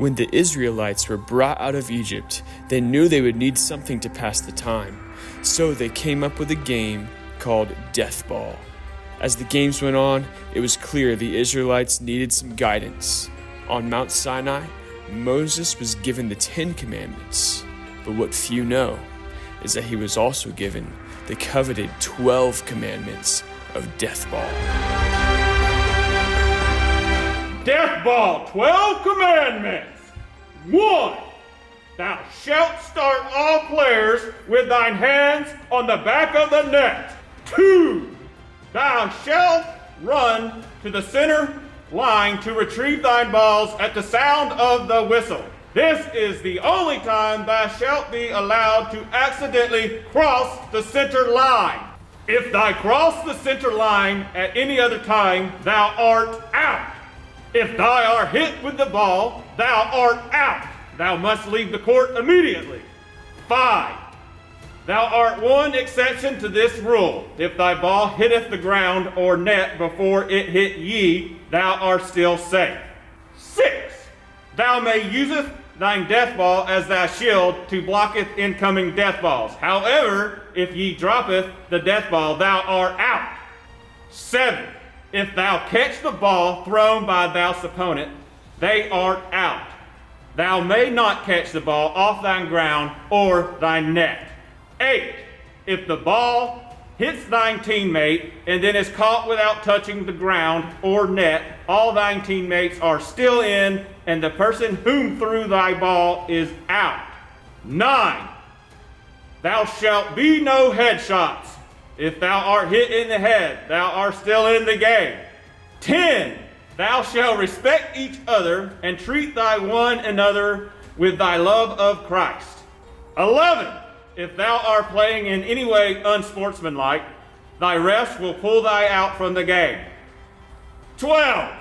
When the Israelites were brought out of Egypt, they knew they would need something to pass the time. So they came up with a game called Deathball. As the games went on, it was clear the Israelites needed some guidance. On Mount Sinai, Moses was given the 10 Commandments. But what few know is that he was also given the coveted 12 Commandments of Deathball. Deathball, 12 Commandments. 1. Thou shalt start all players with thine hands on the back of the net. 2. Thou shalt run to the center line to retrieve thine balls at the sound of the whistle. This is the only time thou shalt be allowed to accidentally cross the center line. If thou cross the center line at any other time, thou art out. If thou art hit with the ball, thou art out. Thou must leave the court immediately. 5. Thou art one exception to this rule. If thy ball hitteth the ground or net before it hit ye, thou art still safe. 6. Thou may useth thine death ball as thy shield to blocketh incoming death balls. However, if ye droppeth the death ball, thou art out. 7. If thou catch the ball thrown by thou opponent, they art out. Thou may not catch the ball off thine ground or thy net. 8. If the ball hits thine teammate and then is caught without touching the ground or net, all thine teammates are still in, and the person whom threw thy ball is out. 9. Thou shalt be no headshots. If thou art hit in the head, thou art still in the game. 10. Thou shalt respect each other and treat thy one another with thy love of Christ. 11. If thou art playing in any way unsportsmanlike, thy refs will pull thy out from the game. 12.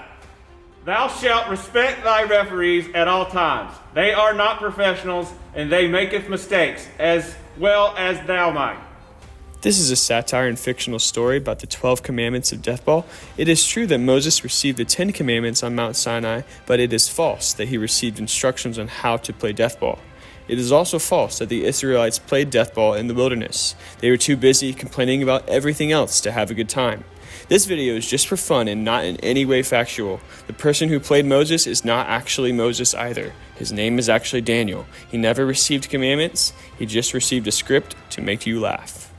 Thou shalt respect thy referees at all times. They are not professionals, and they maketh mistakes, as well as thou might. This is a satire and fictional story about the 12 Commandments of Deathball. It is true that Moses received the 10 Commandments on Mount Sinai, but it is false that he received instructions on how to play deathball. It is also false that the Israelites played deathball in the wilderness. They were too busy complaining about everything else to have a good time. This video is just for fun and not in any way factual. The person who played Moses is not actually Moses either. His name is actually Daniel. He never received commandments. He just received a script to make you laugh.